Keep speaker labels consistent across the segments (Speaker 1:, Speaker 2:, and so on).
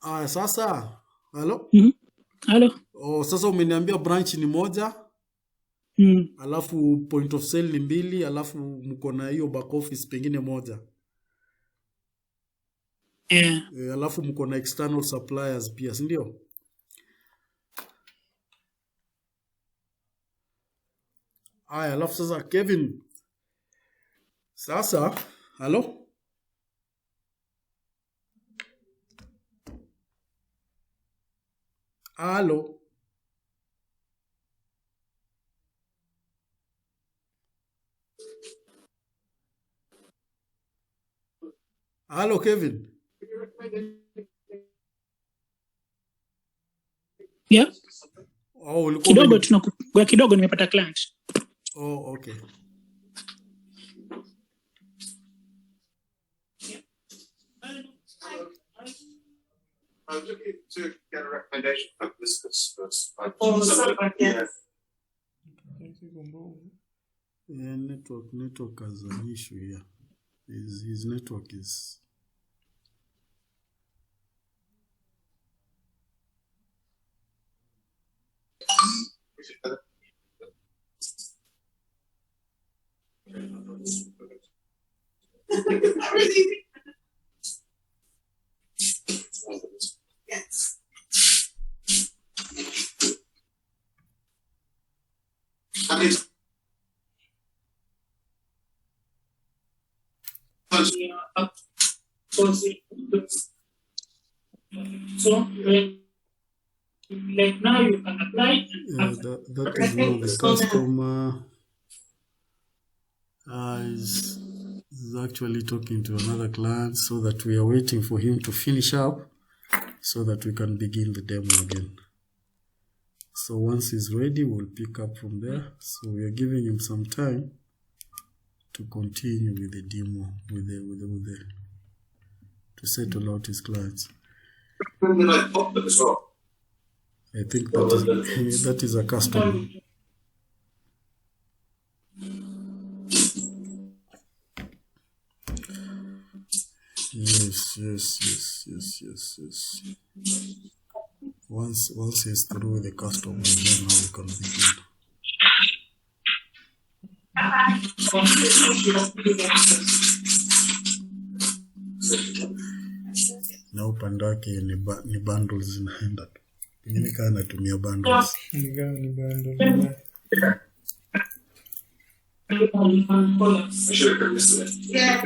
Speaker 1: Sasa halo.
Speaker 2: Halo.
Speaker 1: Sasa umeniambia branch ni moja, alafu point of sale ni 2, alafu mko na hiyo back office pengine moja. Alafu mko na external suppliers pia, si ndio? Alafu sasa Kevin. Sasa halo. Halo. Halo Kevin.
Speaker 2: Yeah. Kidogo nimepata client.
Speaker 1: Okay.
Speaker 3: I'm looking to get a recommendation from listeners first.
Speaker 1: Network has an issue here. His network is...
Speaker 3: Yes.
Speaker 2: So, like now you can apply.
Speaker 1: That is now the customer is actually talking to another client, so that we are waiting for him to finish up so that we can begin the demo again. So once he's ready, we'll pick up from there. So we are giving him some time to continue with the demo, to settle out his clients. I think that is a customer. Yes. Once he's through the customer, then now we can begin. Na upande wake ni bundles zinaenda. Pengine kama natumia bundles.
Speaker 4: Ni bundles.
Speaker 3: I should have been listening. Yeah.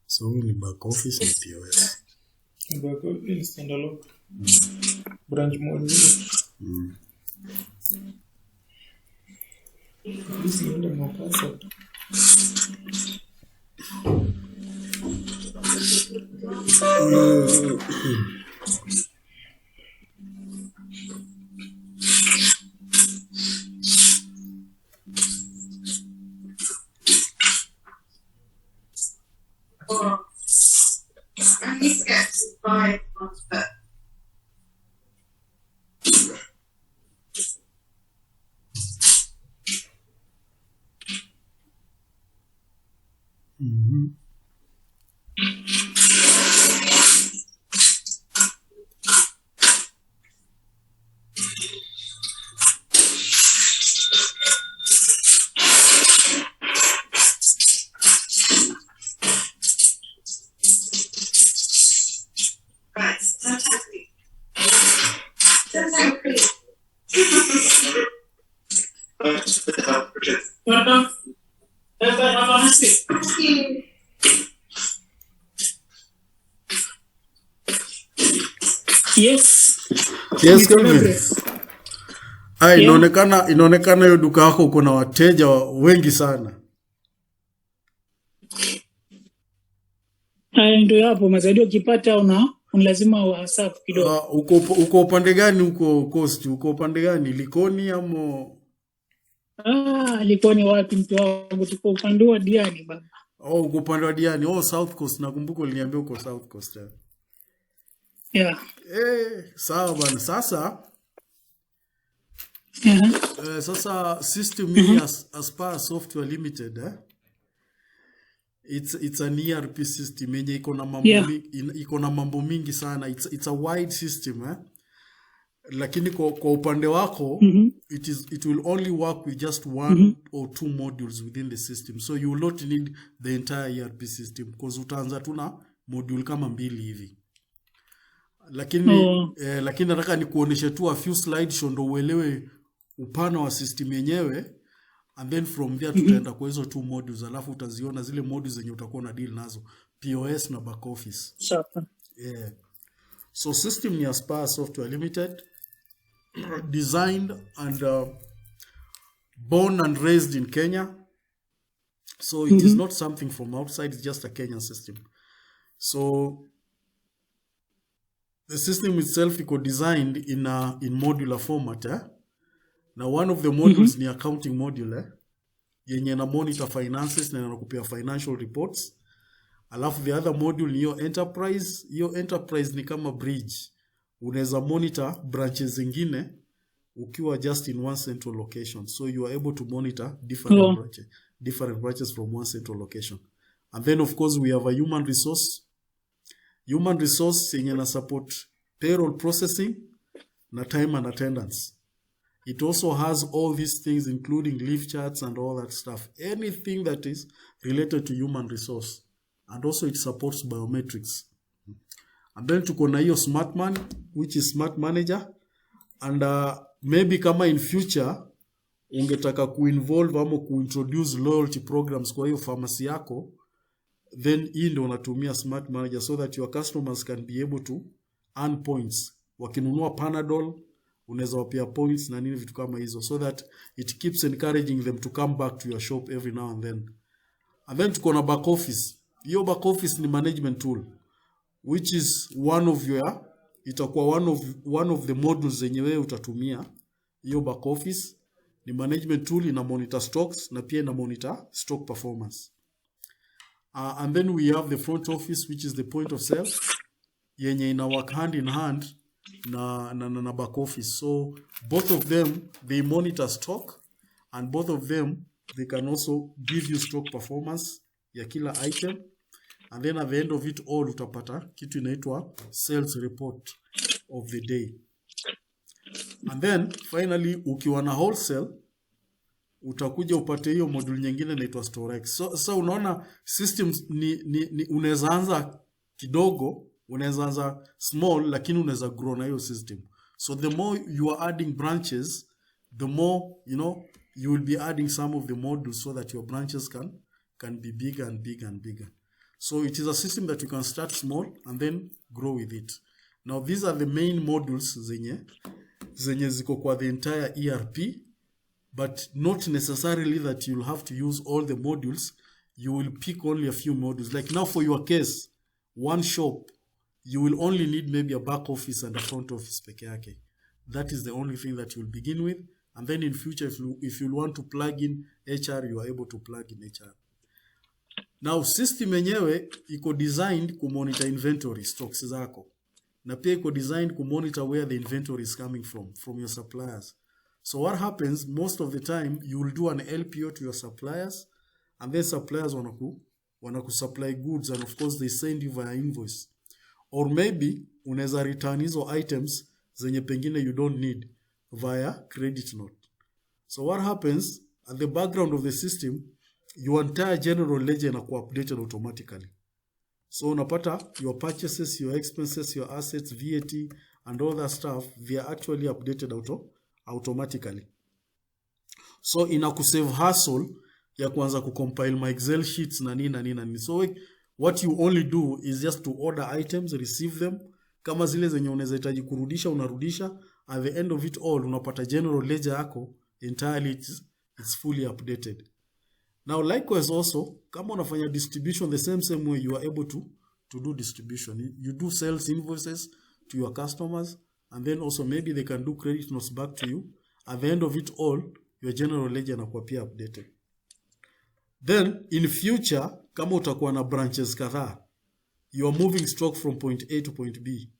Speaker 1: So we need back office and POS.
Speaker 4: Back office standalone. Branch module. This is the more concept.
Speaker 3: I need to get to 5 months back. Right, fantastic.
Speaker 1: Yes, Kevin. Inaonekana hiyo duka yako uko na wateja wengi sana.
Speaker 2: Ndio hapo mazaidio ukipata lazima uhasafu kidogo.
Speaker 1: Uko upande gani uko coast? Uko upande gani? Likoni amo?
Speaker 2: Likoni wapi mtu wangu, tuko upande wa Diani baba.
Speaker 1: Uko upande wa Diani. South Coast, nakumbuka uliniambia uko South Coast.
Speaker 2: Yeah.
Speaker 1: Sawa bana. Sasa sasa system hii as Software Limited It's an ERP system yenye iko na mambo
Speaker 2: Yeah.
Speaker 1: iko na mambo mingi sana. It's a wide system lakini kwa upande wako it will only work with just one or two modules within the system, so you will not need the entire ERP system because utaanza tu na module kama 2 hivi. Lakini nataka nikuoneshe tu a few slides ndo uelewe upana wa system yenyewe, and then from there tutaenda kwa hizo 2 modules, alafu utaziona zile modules zenye utakuwa na deal nazo, POS na back office.
Speaker 2: Sawa.
Speaker 1: Yeah. So system ni Aspire Software Limited, designed and born and raised in Kenya. So it is not something from outside, it's just a Kenyan system. So the system itself is designed in modular format. Now one of the modules ni accounting module yenye na monitor finances na inakupea financial reports. Alafu the other module ni your enterprise. Your enterprise ni kama bridge. Unaweza monitor branches zingine ukiwa just in one central location. So you are able to monitor different branches from one central location. And then of course we have a human resource. Human resource yenye na support payroll processing na time and attendance. It also has all these things including leave charts and all that stuff. Anything that is related to human resource. And also it supports biometrics. And then tuko na hiyo smart man, which is smart manager. And maybe kama in future ungetaka kuinvolve ama kuintroduce loyalty programs kwa hiyo pharmacy yako, then hii ndio unatumia smart manager so that your customers can be able to earn points. Wakinunua Panadol unaweza wapea points na nini vitu kama hizo, so that it keeps encouraging them to come back to your shop every now and then. And then tuko na back office. Hiyo back office ni management tool, which is itakuwa one of the modules zenye wewe utatumia. Hiyo back office ni management tool, ina monitor stocks na pia ina monitor stock performance. And then we have the front office, which is the point of sale yenye ina work hand in hand na back office. So both of them they monitor stock, and both of them they can also give you stock performance ya kila item. And then at the end of it all utapata kitu inaitwa sales report of the day. And then finally ukiwa na wholesale utakuja upate hiyo module nyingine inaitwa Storex. So unaona systems ni unaweza anza kidogo, unaweza anza small, lakini unaweza grow na hiyo system. So the more you are adding branches, the more you will be adding some of the modules so that your branches can be bigger and bigger and bigger. So it is a system that you can start small and then grow with it. Now these are the main modules zenye ziko kwa the entire ERP, but not necessarily that you'll have to use all the modules. You will pick only a few modules. Like now for your case, one shop, you will only need maybe a back office and a front office peke yake. That is the only thing that you'll begin with. And then in future, if you want to plug in HR, you are able to plug in HR. Now system yenyewe iko designed ku monitor inventory stocks zako. Na pia iko designed ku monitor where the inventory is coming from your suppliers. So what happens most of the time, you will do an LPO to your suppliers, and then suppliers wanaku supply goods, and of course they send you via invoice. Or maybe unaweza return hizo items zenye pengine you don't need via credit note. So what happens at the background of the system, your entire general ledger inakuwa updated automatically. So unapata your purchases, your expenses, your assets, VAT and all that stuff, they are actually updated automatically. So inakusave hassle ya kuanza kucompile my Excel sheets na nini. So what you only do is just to order items, receive them. Kama zile zenye unaweza hitaji kurudisha unarudisha. At the end of it all unapata general ledger yako entirely it's fully updated. Now likewise also, kama unafanya distribution the same way, you are able to do distribution. You do sales invoices to your customers, and then also maybe they can do credit notes back to you. At the end of it all, your general ledger inakuwa pia updated. Then in future, kama utakuwa na branches kadhaa, you are moving stock from point A to point B.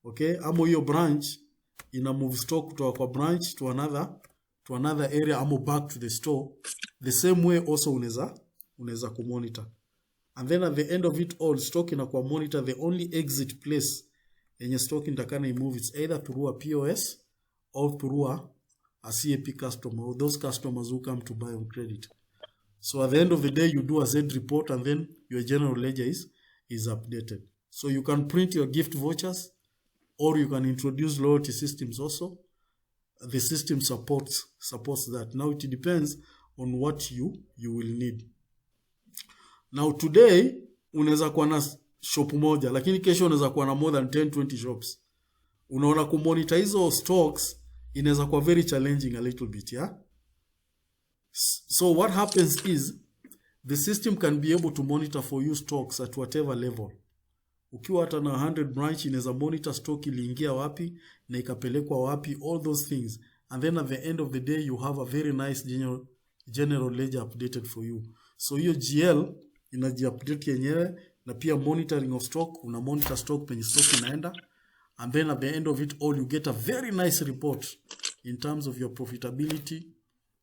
Speaker 1: Okay? Amo hiyo branch ina move stock kutoka kwa branch to another area, amo back to the store. The same way also unaweza kumonitor. And then at the end of it all, stock inakuwa monitor. The only exit place yenye stock intakana imove, it's either through a POS or through a CAP customer, or those customers who come to buy on credit. So at the end of the day, you do a Z report, and then your general ledger is updated. So you can print your gift vouchers, or you can introduce loyalty systems also. The system supports that. Now it depends on what you will need. Now today, unaweza kuwa na shop moja, lakini kesho unaweza kuwa na more than 10-20 shops. Unaona kumonitor hizo stocks inaweza kuwa very challenging a little bit, yeah? So what happens is, the system can be able to monitor for you stocks at whatever level. Ukiwa hata na 100 branch, inaweza monitor stock iliingia wapi na ikapelekwa wapi, all those things. And then at the end of the day, you have a very nice general ledger updated for you. So hiyo GL inaji-update yenyewe, na pia monitoring of stock, una monitor stock penye stock inaenda. And then at the end of it all, you get a very nice report in terms of your profitability,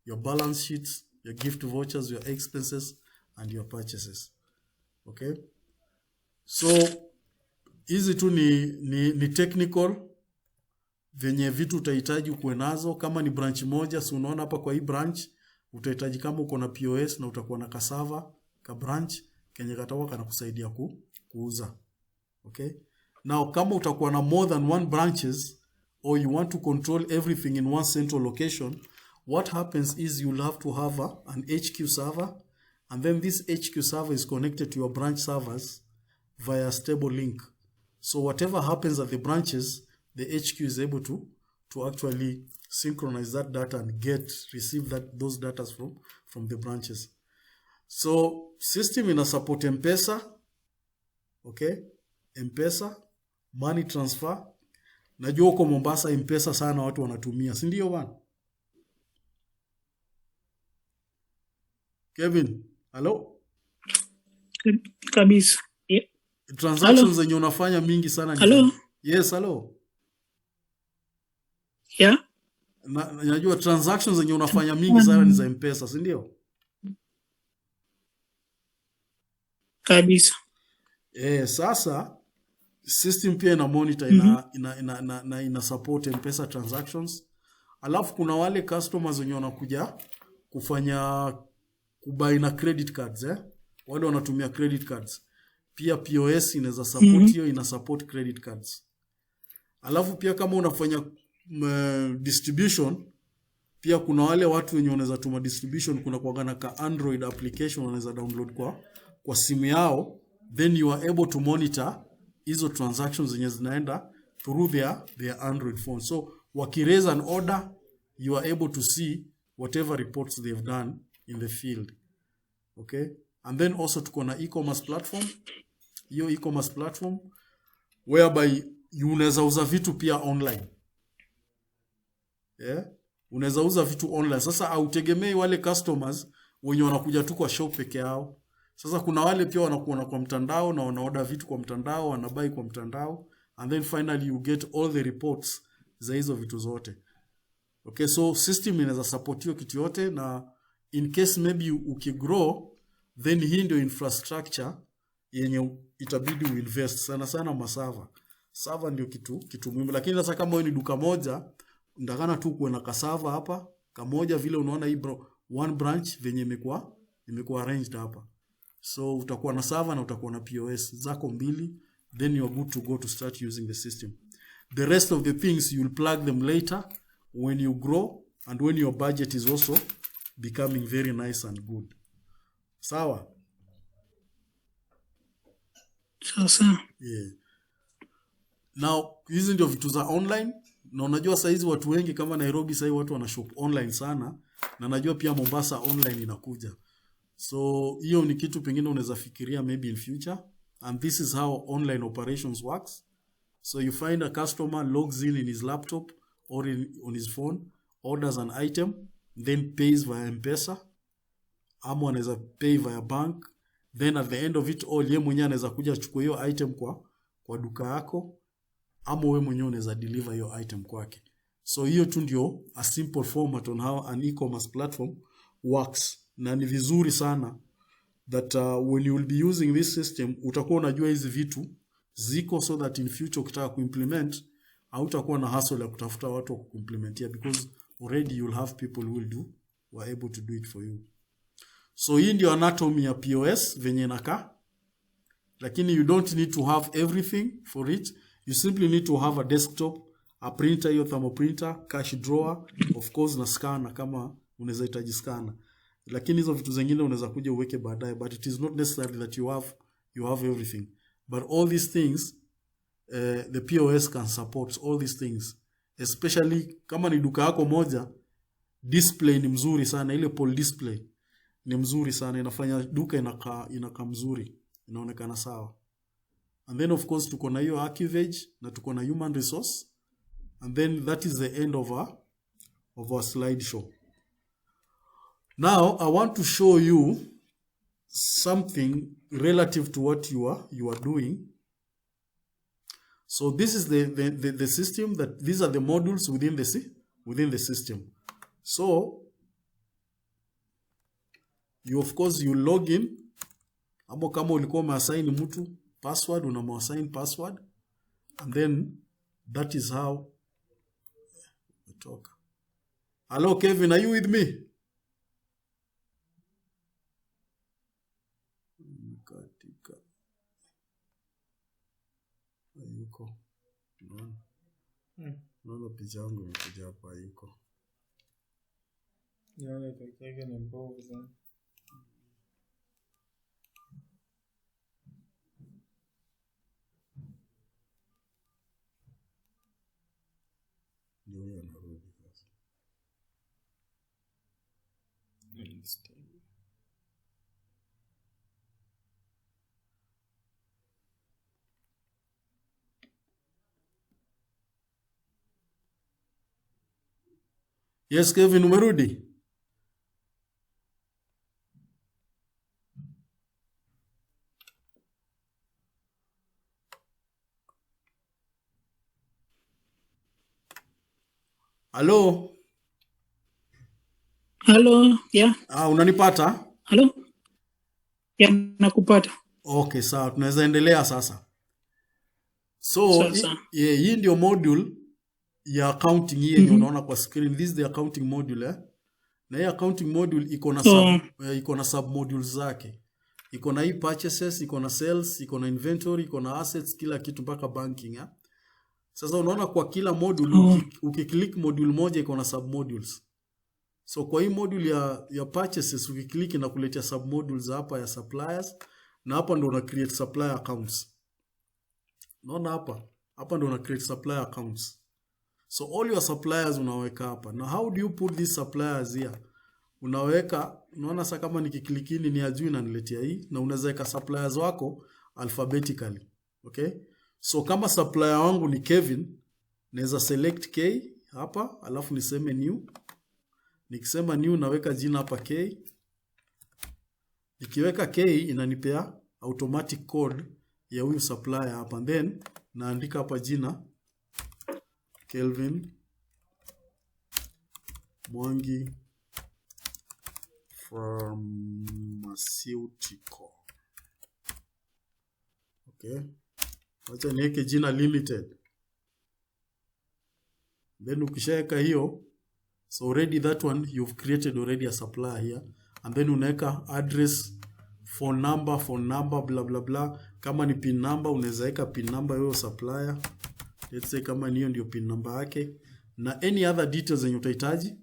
Speaker 1: your balance sheets, your gift vouchers, your expenses, and your purchases. Okay? So, hizi tu ni technical venye vitu utahitaji kuwe nazo. Kama ni branch moja, si unaona hapa kwa hii branch, utahitaji kama uko na POS na utakuwa na kasava ka branch, kenye katakuwa kanakusaidia kuuza. Okay? Now, kama utakuwa na more than one branches, or you want to control everything in one central location, what happens is you'll have to have an HQ server, and then this HQ server is connected to your branch servers via a stable link. So whatever happens at the branches, the HQ is able to actually synchronize that data and receive those data from the branches. So system ina support M-Pesa, okay? M-Pesa, money transfer. Najua uko Mombasa M-Pesa sana watu wanatumia, si ndio bana? Kevin, hello?
Speaker 2: Kabisa. Yeah.
Speaker 1: Transactions zenye unafanya mingi sana.
Speaker 2: Hello?
Speaker 1: Yes, hello.
Speaker 2: Yeah.
Speaker 1: Najua transactions zenye unafanya mingi sana ni za M-Pesa, si ndio?
Speaker 2: Kabisa.
Speaker 1: Sasa system pia ina monitor ina support M-Pesa transactions. Alafu kuna wale customers wenye wanakuja kubuy na credit cards, wale wanatumia credit cards. Pia POS inaweza support hiyo, ina support credit cards. Alafu pia kama unafanya distribution, pia kuna wale watu wenye wanaweza tuma distribution, kuna kuagana ka Android application wanaweza download kwa simu yao, then you are able to monitor hizo transactions zenye zinaenda through their Android phone. So wakiraise an order, you are able to see whatever reports they've done in the field. Okay? And then also tuko na e-commerce platform. Hiyo e-commerce platform whereby unaweza uza vitu pia online. Yeah? Unaweza uza vitu online. Sasa hautegemei wale customers wenye wanakuja tu kwa shop peke yao. Sasa kuna wale pia wanakuona kwa mtandao na wanaorder vitu kwa mtandao, wanabuy kwa mtandao, and then finally you get all the reports za hizo vitu zote. Okay, so system inaweza support hiyo kitu yote, na in case maybe ukigrow, then hii ndio infrastructure yenye itabidi uinvest sana masava. Server ndio kitu muhimu, lakini sasa kama wewe ni duka moja, ndakana tu kuwe na kasava hapa, kamoja vile unaona hii one branch venye imekuwa arranged hapa. So utakuwa na server na utakuwa na POS zako mbili, then you are good to go to start using the system. The rest of the things you'll plug them later when you grow and when your budget is also becoming very nice and good. Sawa?
Speaker 2: Sasa.
Speaker 1: Yeah. Now, hizi ndio vitu za online. Na unajua saizi watu wengi kama Nairobi saizi watu wana shop online sana. Na najua pia Mombasa online inakuja. So, hiyo ni kitu pengine unaweza fikiria maybe in future. And this is how online operations works. So, you find a customer logs in his laptop or on his phone, orders an item, then pays via M-Pesa. Ama anaweza pay via bank. Then at the end of it all, yeye mwenyewe anaweza kuja chukua hiyo item kwa duka yako. Ama wewe mwenyewe unaweza deliver hiyo item kwake. So hiyo tu ndio a simple format on how an e-commerce platform works. Na ni vizuri sana that when you will be using this system utakuwa unajua hizi vitu ziko, so that in future ukitaka kuimplement hautakuwa na hassle ya kutafuta watu wa kuimplementia, because already you'll have people who are able to do it for you. So hii ndio anatomy ya POS venye inakaa, lakini you don't need to have everything for it. You simply need to have a desktop, a printer, your thermal printer, cash drawer, of course na scanner kama unaweza hitaji scanner. Lakini hizo vitu zingine unaweza kuja uweke baadaye, but it is not necessary that you have everything. But all these things the POS can support all these things, especially kama ni duka yako moja, display ni mzuri sana, ile pole display ni mzuri sana, inafanya duka inakaa mzuri, inaonekana sawa. And then of course tuko na hiyo archivage na tuko na human resource, and then that is the end of our slideshow. Now I want to show you something relative to what you are doing. So this is the system, that these are the modules within the system. So you of course you log in, amo kama ulikuwa umeassign mtu password, unamwassign password, and then that is how we talk. Hello Kevin, are you with me? Yuko. Naona picha yangu imekuja hapa yuko.
Speaker 4: Yaani tekeke ni mbovu sana.
Speaker 1: Ndio anarudi sasa. Yes, Kevin, umerudi? Hello?
Speaker 2: Hello, yeah.
Speaker 1: Unanipata?
Speaker 2: Hello? Yeah, nakupata.
Speaker 1: Okay, sawa, tunaweza endelea sasa. So, hii ndio module ya accounting hii yenye unaona kwa screen. This is the accounting module, Na hii accounting module iko na sub modules zake. Iko na hii purchases, iko na sales, iko na inventory, iko na assets, kila kitu mpaka banking, Sasa unaona kwa kila module ukiklik module moja iko na sub modules. So kwa hii module ya purchases ukiklik na kuletea sub modules hapa ya suppliers, na hapa ndo una create supplier accounts. Unaona hapa ndo una create supplier accounts. So all your suppliers unaweka hapa. Now how do you put these suppliers here? Unaweka, unaona sasa kama nikiklikini ni ajui na niletea hii, na unaweza weka suppliers wako alphabetically. Okay? So kama supplier wangu ni Kevin, naweza select K hapa, alafu niseme new. Nikisema new naweka jina hapa K. Nikiweka K inanipea automatic code ya huyu supplier hapa, then naandika hapa jina Kelvin Mwangi Pharmaceutical. Okay. Wacha niweke jina limited. Then ukishaweka hiyo, so already that one you've created already a supplier here, and then unaweka address, phone number blah blah blah. Kama ni pin number unaweza weka pin number ya supplier. Let's say kama niyo ndio pin number yake, na any other details zenye utahitaji.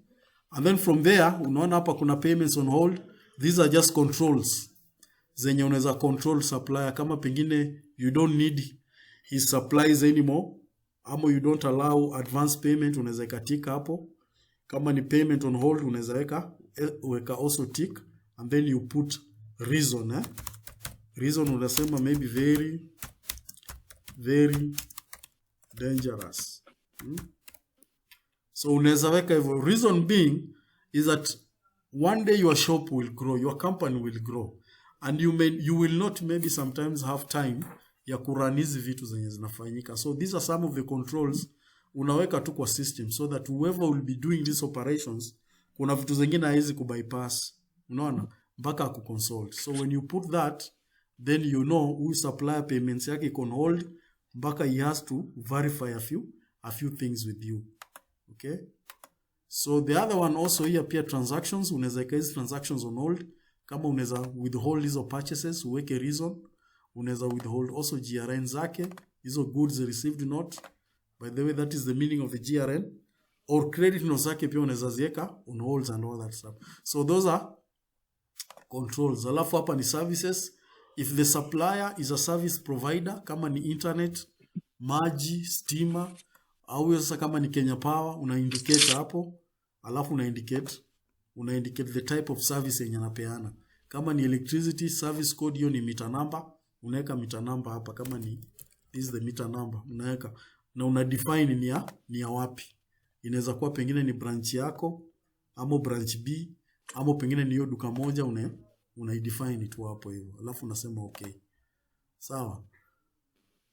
Speaker 1: And then from there unaona hapa kuna payments on hold. These are just controls zenye unaweza control supplier, kama pengine you don't need his supplies anymore, ama you don't allow advance payment, unaweza katika hapo. Kama ni payment on hold unaweza weka also tick, and then you put reason, reason unasema maybe very very dangerous. So unaweza weka hivyo. Reason being is that one day your shop will grow, your company will grow, and you will not maybe sometimes have time ya kurun hizi vitu zenye zinafanyika. So these are some of the controls unaweka tu kwa system, so that whoever will be doing these operations, kuna vitu zingine haizi kubypass. Unaona? mpaka kuconsult. So when you put that, then you know who supplier payments yake iko on hold mpaka he has to verify a few things with you. Okay? So the other one also here pia transactions, unaweza weka hizi transactions on hold. Kama unaweza withhold hizo purchases, uweke reason. Unaweza withhold also GRN zake, hizo goods received not. By the way, that is the meaning of the GRN. Or credit notes zake pia unaweza ziweka on holds and all that stuff. So those are controls. Alafu hapa ni services. If the supplier is a service provider, kama ni internet, maji, stima, au sasa kama ni Kenya Power, una indicate hapo. Alafu una indicate the type of service yenye anapeana. Kama ni electricity service code, hiyo ni meter number, unaweka meter number hapa. Kama ni this is the meter number, unaweka na una define ni ya wapi. Inaweza kuwa pengine ni branch yako, ama branch B, ama pengine ni hiyo duka moja, una define tu hapo hivyo. Alafu unasema okay. Sawa.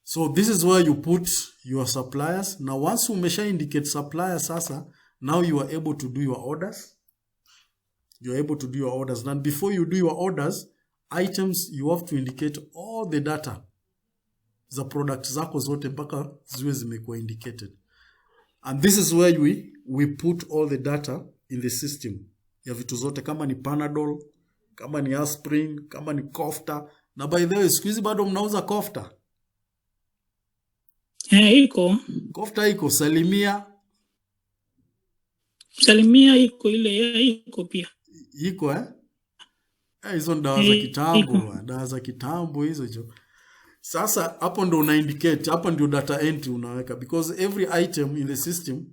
Speaker 1: So this is where you put your suppliers. Now once umesha indicate suppliers sasa, now you are able to do your orders. You are able to do your orders. And before you do your orders, items, you have to indicate all the data za product zako zote mpaka ziwe zimekuwa indicated. And this is where we put all the data in the system ya vitu zote, kama ni Panadol, kama ni aspirin, kama ni Kofta. Na by the way, siku hizi bado mnauza Kofta?
Speaker 2: Iko.
Speaker 1: Kofta iko, Salimia
Speaker 2: iko, ile iko pia.
Speaker 1: Iko hizo dawa za kitambo, dawa za kitambo hizo jo. Sasa hapo ndo una indicate, hapo ndio data entry unaweka, because every item in the system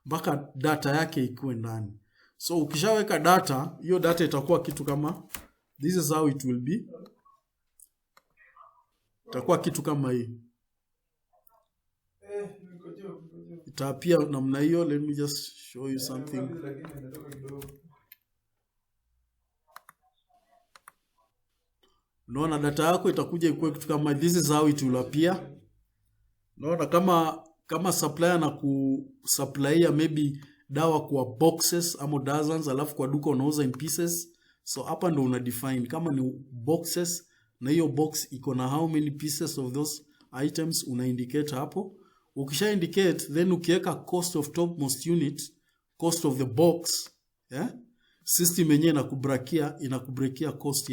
Speaker 1: mpaka data yake ikuwe ndani. So ukishaweka data, hiyo data itakuwa kitu kama, this is how it will be. Itakuwa kitu kama hii. Itapia namna hiyo. Let me just show you something. Unaona data yako itakuja ikuwe kitu kama, this is how it will appear. Unaona kama supplier na kusupplyia maybe dawa kwa boxes ama dozens, alafu kwa duka unauza in pieces. So hapa ndo una define kama ni boxes, na hiyo box iko na how many pieces of those items, una indicate hapo. Ukisha indicate, then ukiweka cost of topmost unit, cost of the box, system yenyewe inakubreakia cost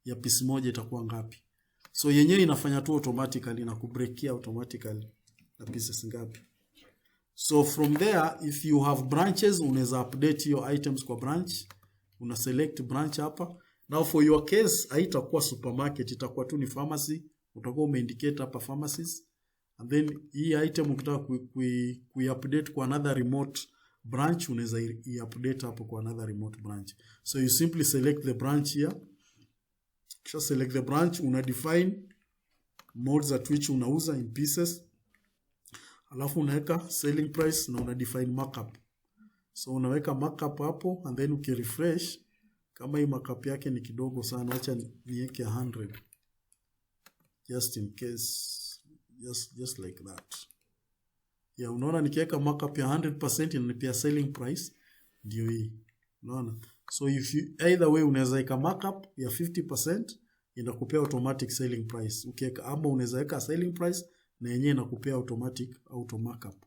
Speaker 1: ya piece moja itakuwa ngapi. So yenyewe inafanya tu automatically, inakubreakia automatically na pieces ngapi. So from there, if you have branches, unaweza update your items kwa branch. Una select branch hapa. Now for your case, haitakuwa supermarket, itakuwa tu ni pharmacy. Utakuwa umeindicate hapa pharmacies. And then hii item ukitaka kui-update kwa another remote branch, unaweza i-update hapo kwa another remote branch. So you simply select the branch here. Kisha select the branch, una define modes at which unauza in pieces. Alafu unaweka selling price na una define markup. So unaweka markup hapo, and then ukirefresh, kama hii markup yake ni kidogo sana, acha niweke 100. Just in case, just like that. Yeah, unaona nikiweka markup ya 100% inanipea selling price ndio hii. Unaona? So if you either way, unaweza weka markup ya 50% inakupea automatic selling price. Ukiweka ama unaweza weka selling price na yenyewe inakupea automatic auto markup.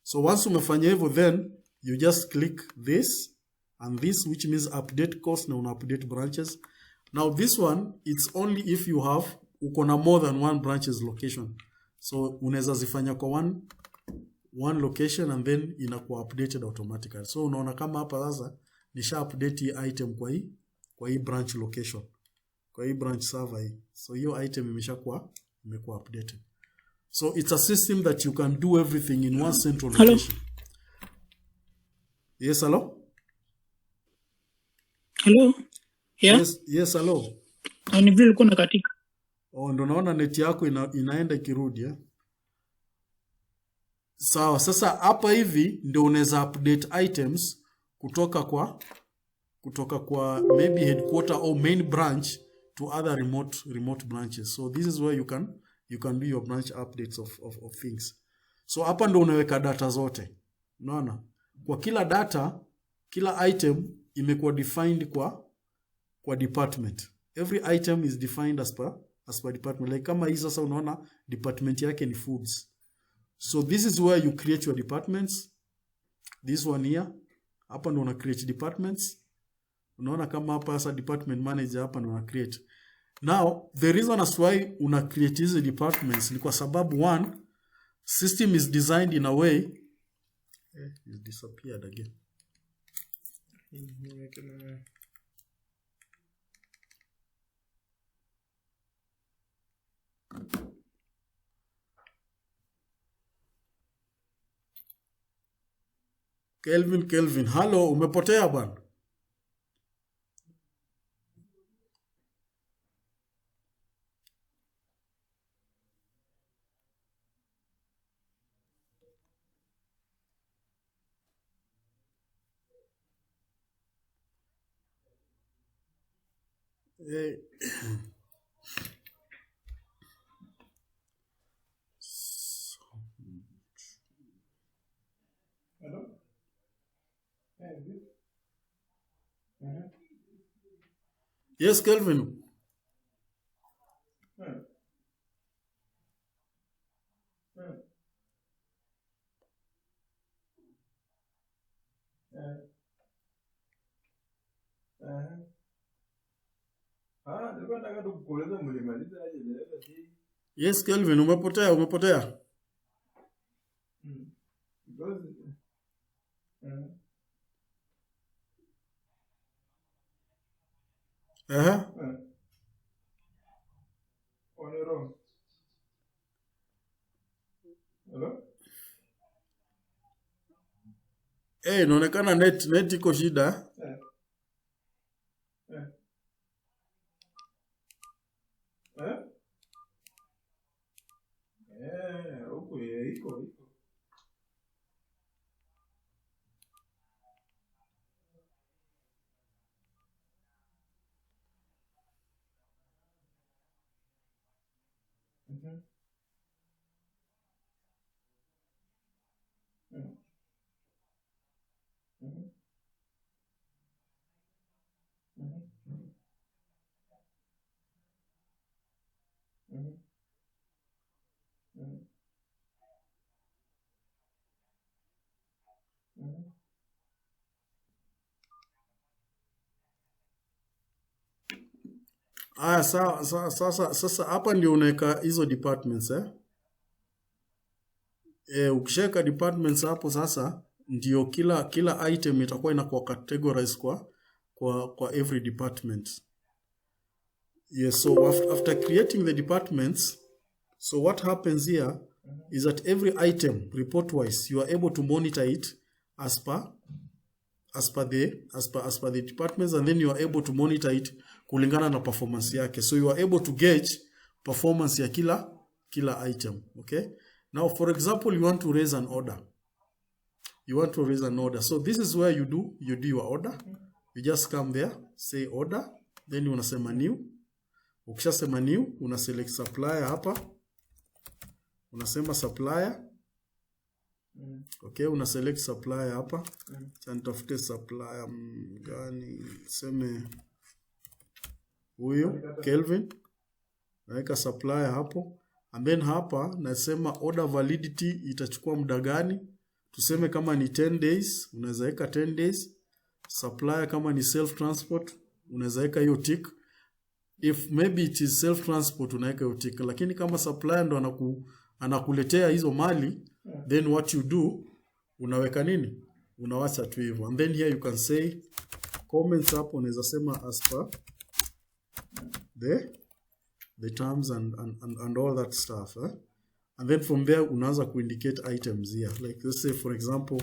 Speaker 1: So once umefanya hivyo, then you just click this and this, which means update cost, na una update branches. Now this one, it's only if you have uko na more than one branches location. So unaweza zifanya kwa one location and then inakuwa updated automatically. So unaona kama hapa sasa nisha update hii item kwa hii branch location, kwa hii branch server hii. So hiyo item imekuwa updated. So it's a system that you can do everything in one central location. Yes, hello?
Speaker 2: Hello? Yeah?
Speaker 1: Yes, hello.
Speaker 2: Ni vile uko nakatika.
Speaker 1: Ndo naona net yako inaenda ikirudi. Sawa, sasa hapa hivi ndio unaweza update items kutoka kwa maybe headquarter or main branch to other remote branches. So this is where you can do your branch updates of things. So hapa ndo unaweka data zote. Unaona? Kwa kila data, kila item imekuwa defined kwa department. Every item is defined as per department. Like kama hii sasa unaona department yake ni foods. So this is where you create your departments. This one here, hapa ndo una create departments. Unaona kama hapa sasa department manager hapa ndo una create. Now, the reason as why una create these departments ni kwa sababu one, system is designed in a way it disappeared again. Kelvin, hello, umepotea bwana.
Speaker 4: Hello?
Speaker 1: Yes, Kelvin. Yes, Kelvin, umepotea. Inaonekana net iko shida.
Speaker 4: Iko.
Speaker 1: Sasa hapa ndio unaweka hizo departments ukishaweka departments hapo sasa ndio kila item itakuwa inakuwa categorized kwa every department. Yes, so after creating the departments, so what happens here is that every item report wise you are able to monitor it as per the departments, and then you are able to monitor it kulingana na performance yake. So you are able to gauge performance ya kila item. Okay, now for example you want to raise an order. So this is where you do your order. You just come there, say order, then you unasema new. Ukishasema new, una select supplier hapa. Unasema supplier. Okay, una select supplier hapa. Nitafute supplier gani? Seme huyo Kelvin. Naweka supplier hapo. And then hapa nasema order validity itachukua muda gani? Tuseme kama ni 10 days, unaweza weka 10 days. Supplier kama ni self transport, unaweza weka hiyo tick. If maybe it is self transport, unaweka hiyo tick. Lakini kama supplier ndo anakuletea hizo mali, then what you do, unaweka nini? Unawacha tu hivyo. And then here you can say comments hapo, unaweza sema as per the terms and all that stuff. And then from there unaanza kuindicate items here. Like let's say for example,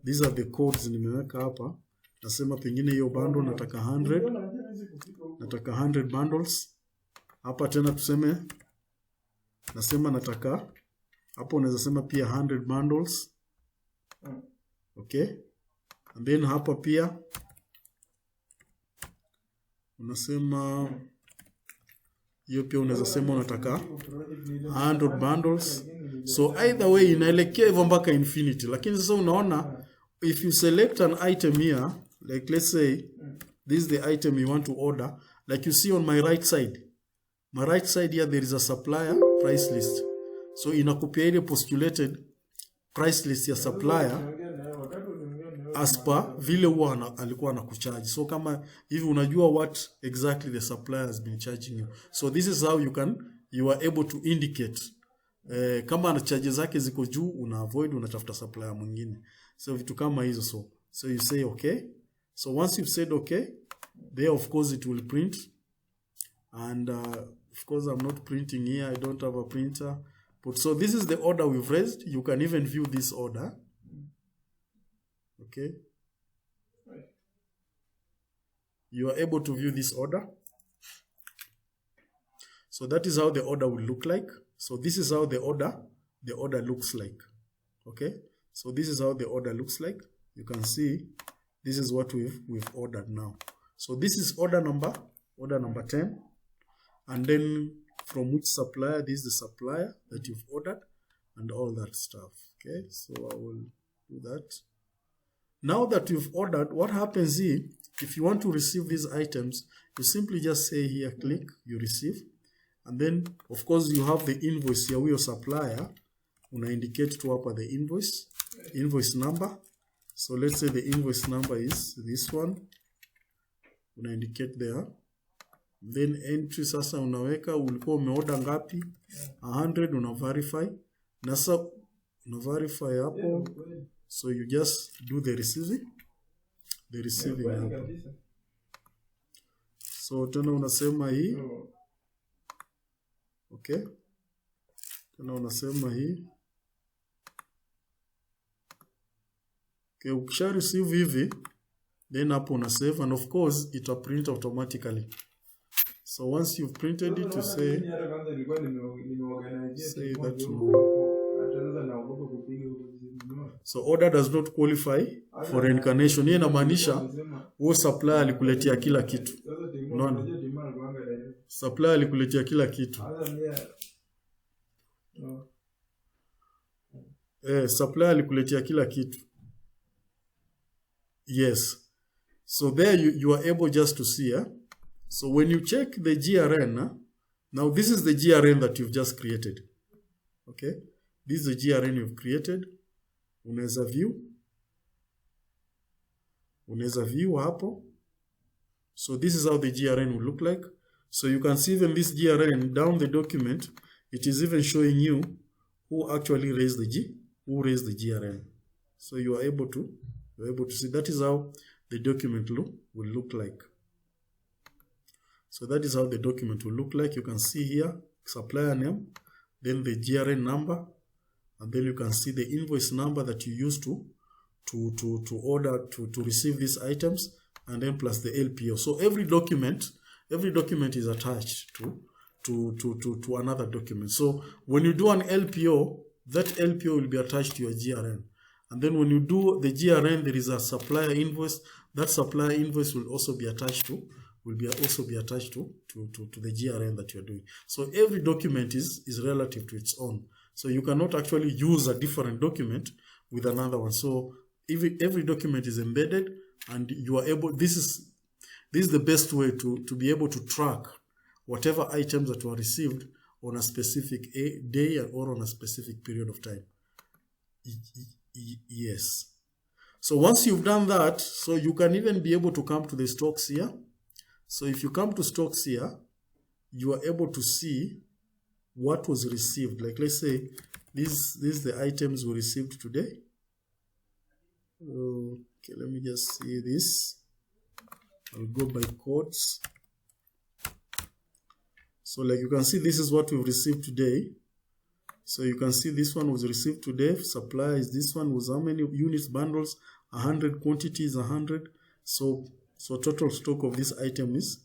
Speaker 1: these are the codes nimeweka hapa. Nasema pengine hiyo bundle nataka 100 bundles. Hapa tena tuseme nasema nataka hapo, unaweza sema pia 100 bundles. Okay, and then hapa pia unasema hiyo pia unaweza sema unataka 100 bundles. So either way inaelekea hivyo mpaka infinity. Lakini sasa unaona if you select an item here, like let's say This is the item you want to order. Like you see on my right side. My right side here, there is a supplier price list. So inakupia ile postulated price list ya supplier as per vile huwa alikuwa anakucharge. So kama hivi unajua what exactly the supplier has been charging you. So this is how you are able to indicate kama ana charges zake ziko juu, una avoid, unatafuta supplier mwingine. So vitu kama hizo. So you say okay. So once you've said okay, there of course it will print. And of course I'm not printing here, I don't have a printer. But so this is the order we've raised. You can even view this order. Okay. You are able to view this order. So that is how the order will look like. So this is how the order looks like. Okay. So this is how the order looks like. You can see this is what we've ordered now. So this is order number 10. And then from which supplier, this is the supplier that you've ordered and all that stuff. Okay, so I will do that. Now that you've ordered, what happens is, if you want to receive these items, you simply just say here, click, you receive. And then, of course, you have the invoice here with your supplier. Una indicate to up the invoice number. So let's say the invoice number is this one. Una indicate there. Then entry sasa unaweka ulikuwa umeorder ngapi? 100 una verify. Nasa una verify hapo. So you just do the receiving. The receiving hapo. So tena unasema hii. Okay. Tena unasema hii. Okay, ukisha receive hivi, then hapo una save, and of course it will print automatically. So once you've printed it, to say that so order does not qualify for reincarnation. Hii inamaanisha huo supplier alikuletea kila kitu. Unaona? Supplier alikuletea kila kitu. Supplier alikuletea kila kitu. Yes. So there you are able just to see, So when you check the GRN, now this is the GRN that you've just created. Okay? This is the GRN you've created. Unaweza view hapo. So this is how the GRN will look like. So you can see even this GRN down the document, it is even showing you who actually raised the GRN. So you are able to see. That is how the document will look like. So that is how the document will look like. You can see here supplier name, then the GRN number, and then you can see the invoice number that you used to order to receive these items, and then plus the LPO. So every document is attached to another document. So when you do an LPO, that LPO will be attached to your GRN. And then when you do the GRN, there is a supplier invoice. That supplier invoice will also be attached to the GRN that you're doing. So every document is relative to its own. So you cannot actually use a different document with another one. So every document is embedded, and you are able, this is the best way to be able to track whatever items that were received on a specific day or on a specific period of time. Yes. So once you've done that, so you can even be able to come to the stocks here. So if you come to stocks here, you are able to see what was received. Like let's say these the items we received today. Okay, let me just see this. I'll go by codes. So like you can see, this is what we've received today. So you can see this one was received today. Supply is this one, was how many units, bundles? 100, quantities 100. So total stock of this item is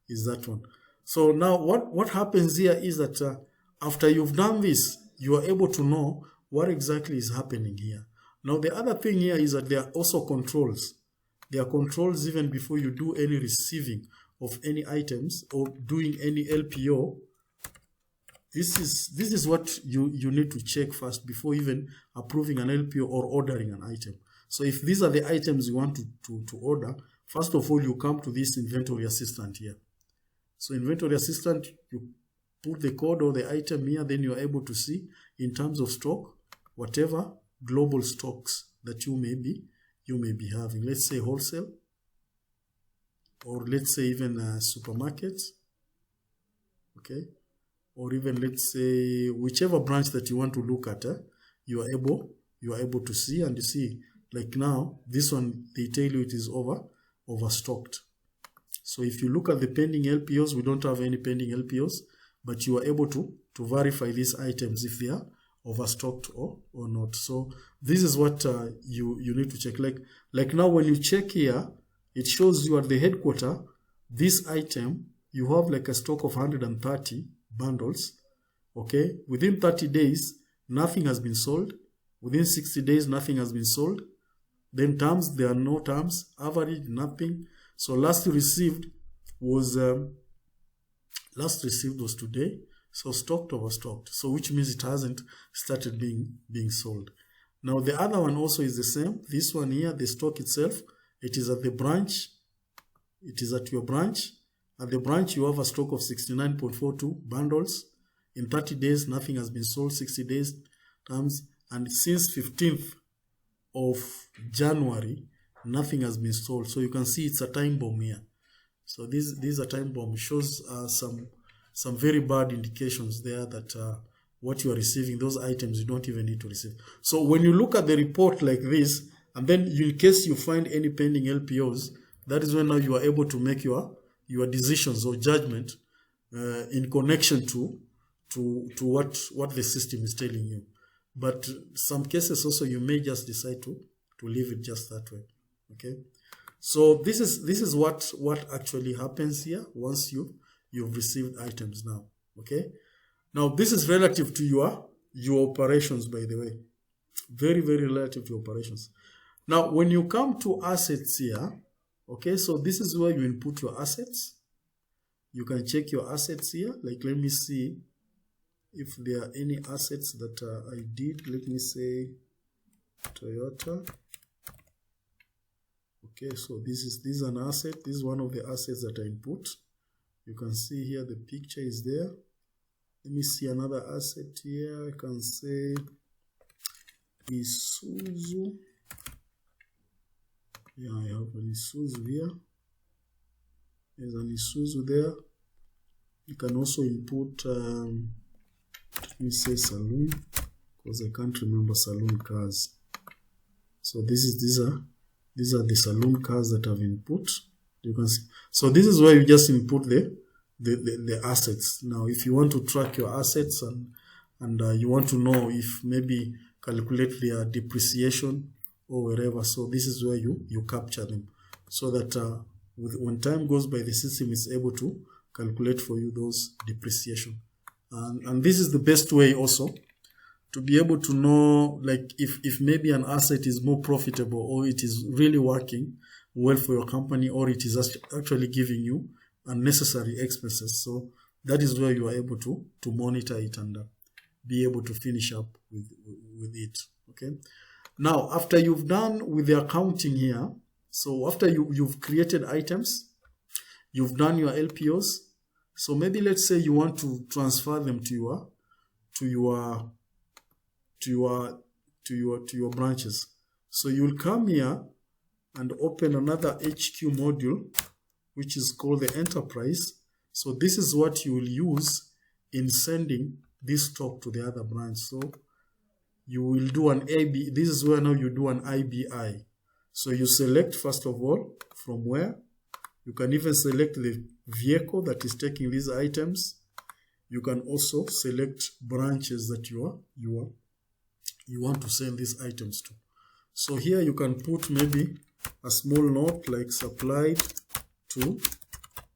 Speaker 1: that one. So now what happens here is that after you've done this, you are able to know what exactly is happening here. Now the other thing here is that there are also controls. There are controls even before you do any receiving of any items or doing any LPO. This is what you need to check first before even approving an LPO or ordering an item. So if these are the items you want to order, First of all, you come to this inventory assistant here. So inventory assistant, you put the code or the item here, then you're able to see in terms of stock, whatever global stocks that you may be having. Let's say wholesale, or let's say even supermarkets, okay, or even let's say whichever branch that you want to look at, you are able to see, and you see like now this one they tell you it is overstocked. So if you look at the pending LPOs, we don't have any pending LPOs, but you are able to verify these items if they are overstocked or not. So this is what you need to check. Like now when you check here, it shows you at the headquarter, this item, you have like a stock of 130 bundles. Okay, within 30 days, nothing has been sold. Within 60 days, nothing has been sold. Then terms, there are no terms. Average, nothing. So last received was today. So stocked, overstocked. So which means it hasn't started being sold. Now the other one also is the same. This one here, the stock itself, it is at the branch. It is at your branch. At the branch, you have a stock of 69.42 bundles. In 30 days, nothing has been sold. 60 days terms, and since 15th of January, nothing has been sold. So you can see it's a time bomb here. So this is a time bomb. It shows some very bad indications there that what you are receiving, those items you don't even need to receive. So when you look at the report like this, and then in case you find any pending LPOs, that is when now you are able to make your decisions or judgment in connection to what the system is telling you. But some cases also you may just decide to leave it just that way. Okay, so this is what actually happens here once you've received items now. Okay, now this is relative to your operations, by the way, very relative to operations. Now when you come to assets here, okay, so this is where you input your assets. You can check your assets here. Like, let me see if there are any assets that I did. Let me say Toyota. Okay, so this is an asset. This is one of the assets that I input. You can see here the picture is there. Let me see another asset here. I can say Isuzu. Yeah, I have an Isuzu here. There's an Isuzu there. You can also input, let me say saloon, because I can't remember saloon cars. So these are the saloon cars that I've input. You can see. So this is where you just input the assets. Now, if you want to track your assets and you want to know if maybe calculate their depreciation or wherever, so this is where you capture them, so that when time goes by, the system is able to calculate for you those depreciation. And this is the best way also to be able to know, like, if maybe an asset is more profitable, or it is really working well for your company, or it is actually giving you unnecessary expenses. So that is where you are able to monitor it and be able to finish up with it. Okay. Now, after you've done with the accounting here, so after you've created items, you've done your LPOs. So maybe let's say you want to transfer them to your branches. So you'll come here and open another HQ module, which is called the enterprise. So this is what you will use in sending this stock to the other branch. So you will do an AB. This is where now you do an IBI. So you select, first of all, from where. You can even select the vehicle that is taking these items. You can also select branches that you want to send these items to. So here you can put maybe a small note like supplied to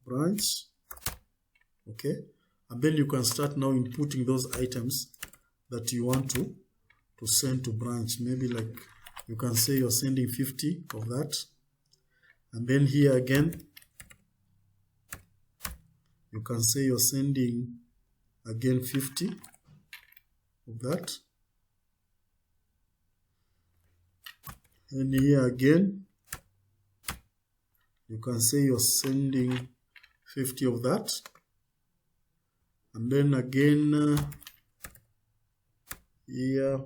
Speaker 1: branch. Okay, and then you can start now inputting those items that you want to send to branch. Maybe like you can say you're sending 50 of that, and then here again you can say you're sending again 50 of that, and here again You can say you're sending 50 of that. And then again, here,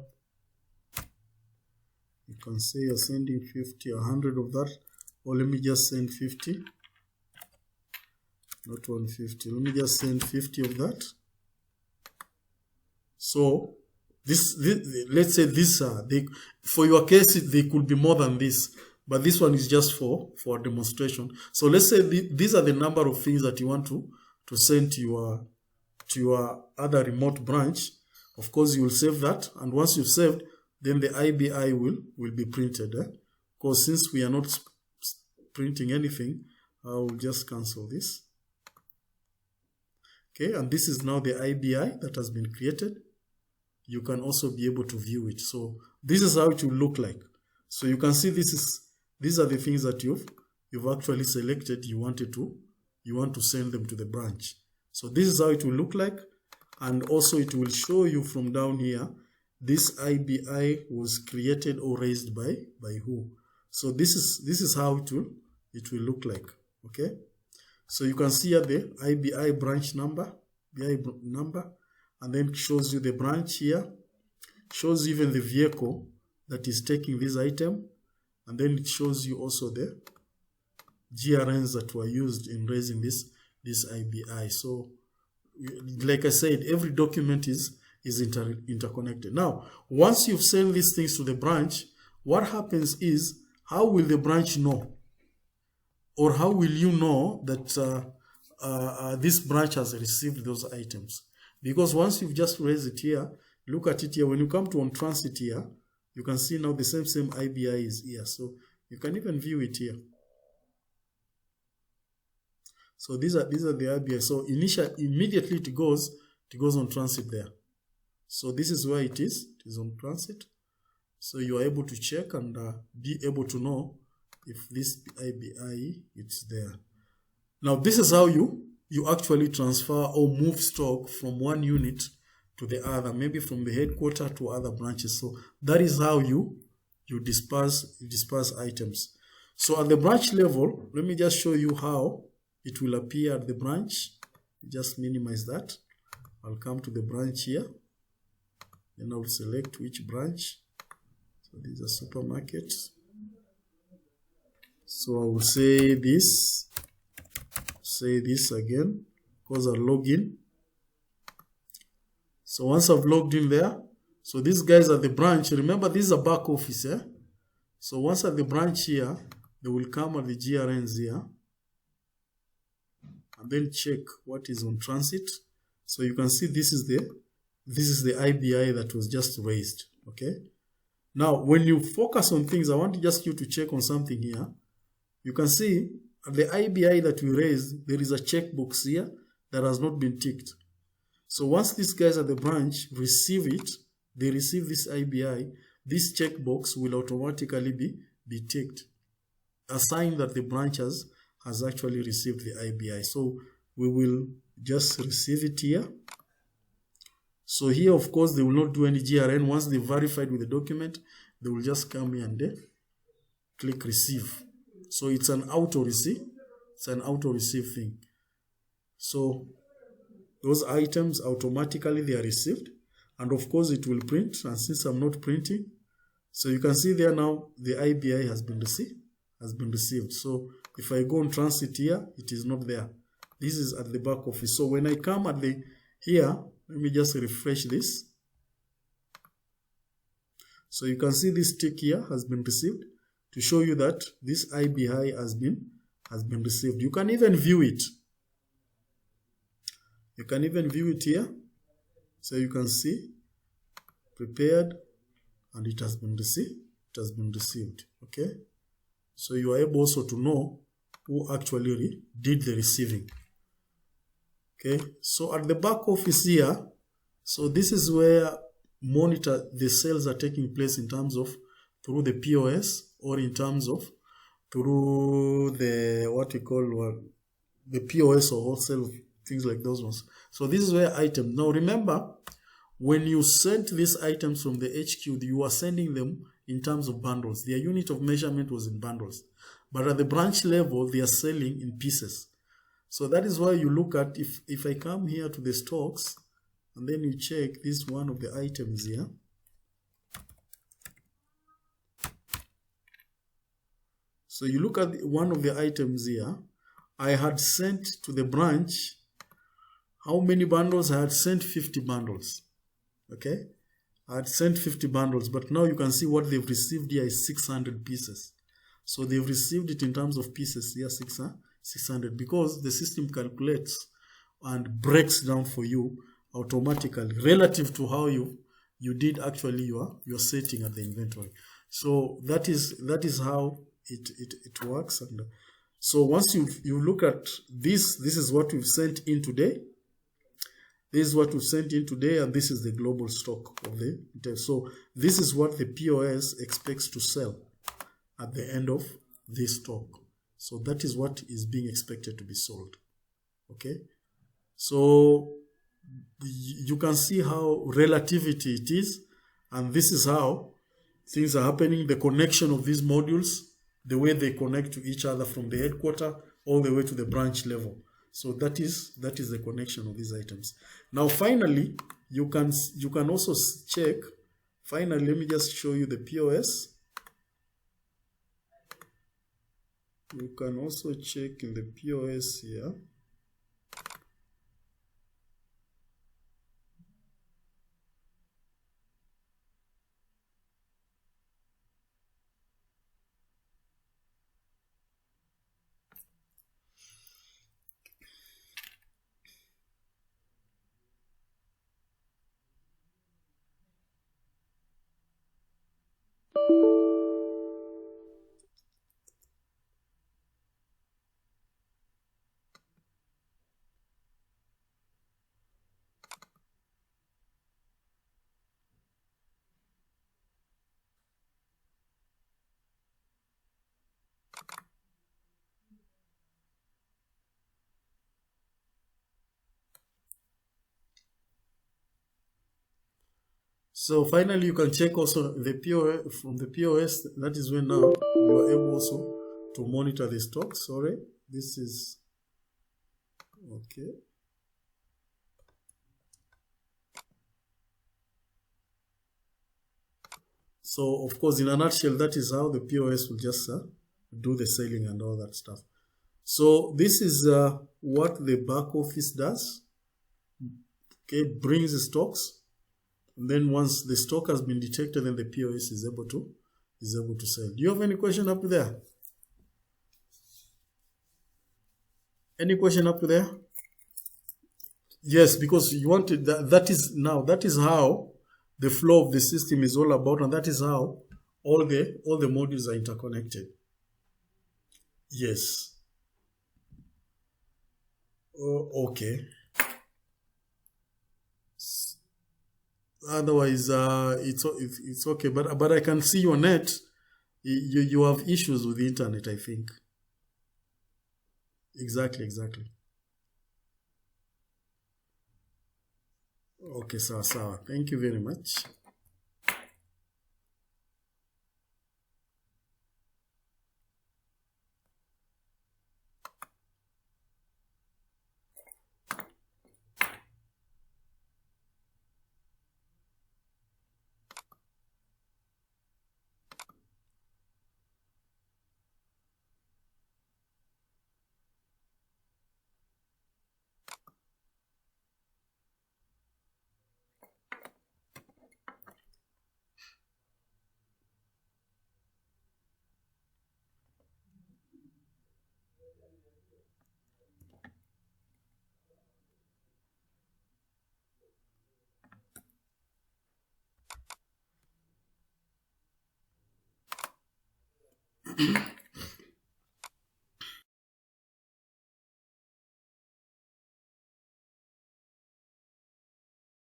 Speaker 1: you can say you're sending 50, 100 of that. Or let me just send 50. Not 150. Let me just send 50 of that. So, let's say this, for your case, they could be more than this. But this one is just for a demonstration. So let's say these are the number of things that you want to send to your other remote branch. Of course, you will save that. And once you've saved, then the IBI will be printed. Because since we are not printing anything, I will just cancel this. Okay, and this is now the IBI that has been created. You can also be able to view it. So this is how it will look like. So you can see these are the things that you've actually selected. You want to send them to the branch. So this is how it will look like, and also it will show you from down here. This IBI was created or raised by who. So this is how it will look like. Okay. So you can see here the IBI branch number, and then it shows you the branch here, shows even the vehicle that is taking this item, and then it shows you also the GRNs that were used in raising this IBI. So, like I said, every document is interconnected. Now, once you've sent these things to the branch, what happens is, how will the branch know? Or how will you know that this branch has received those items? Because once you've just raised it here, look at it here. When you come to on transit here, you can see now the same IBI is here. So you can even view it here. So these are the IBI. So immediately it goes on transit there. So this is where it is. It is on transit. So you are able to check and be able to know if this IBI it's there. Now this is how you actually transfer or move stock from one unit to the other, maybe from the headquarters to other branches. So that is how you disperse items. So at the branch level, let me just show you how it will appear at the branch. Just minimize that. I'll come to the branch here. Then I'll select which branch. So these are supermarkets. So I will say this again, because I'll log in. So once I've logged in there, so these guys at the branch, remember this is a back office, eh? So once at the branch here, they will come at the GRNs here and then check what is on transit. So you can see this is the IBI that was just raised. Okay. Now when you focus on things, I want just you to check on something here. You can see the IBI that we raised, there is a checkbox here that has not been ticked. So once these guys at the branch receive it, they receive this IBI, this checkbox will automatically be ticked, a sign that the branch has actually received the IBI. So we will just receive it here. So here, of course, they will not do any GRN. Once they verified with the document, they will just come here and click receive. So it's an auto receive. It's an auto receive thing. So those items automatically they are received, and of course it will print. And since I'm not printing, so you can see there now the IBI has been received. So if I go on transit here, it is not there. This is at the back office. So when I come at the here, let me just refresh this. So you can see this tick here has been received to show you that this IBI has been received. You can even view it. You can even view it here. So you can see prepared and it has been received. It has been received. Okay. So you are able also to know who actually did the receiving. Okay. So at the back office here, so this is where monitor the sales are taking place in terms of through the POS or in terms of through the what we call the POS or wholesale, things like those ones. So this is where items. Now remember, when you sent these items from the HQ, you are sending them in terms of bundles. Their unit of measurement was in bundles. But at the branch level, they are selling in pieces. So that is why you look at, if I come here to the stocks, and then you check this one of the items here. So you look at one of the items here. I had sent to the branch, how many bundles? I had sent 50 bundles. Okay? I had sent 50 bundles, but now you can see what they've received here is 600 pieces. So they've received it in terms of pieces here, 600, because the system calculates and breaks down for you automatically relative to how you did actually your setting at the inventory. So that is how it works. And so once you look at this is what we've sent in today. This is what we've sent in today, and this is the global stock of the. So this is what the POS expects to sell at the end of this stock. So that is what is being expected to be sold. Okay. So you can see how relativity it is, and this is how things are happening. The connection of these modules, the way they connect to each other from the headquarter all the way to the branch level. So that is the connection of these items. Now, finally, you can also check. Finally, let me just show you the POS. You can also check in the POS here. So finally, you can check also the POS from the POS. That is when now you are able also to monitor the stock. Sorry, this is okay. So of course, in a nutshell, that is how the POS will just do the selling and all that stuff. So this is what the back office does. Okay, brings the stocks. And then once the stock has been detected, then the POS is able to sell. Do you have any question up there? Any question up there? Yes, because you wanted that. That is how the flow of the system is all about, and that is how all the modules are interconnected. Yes. Okay. Otherwise, it's okay. But I can see your net. You have issues with the internet, I think. Exactly. Okay, sawa. Thank you very much.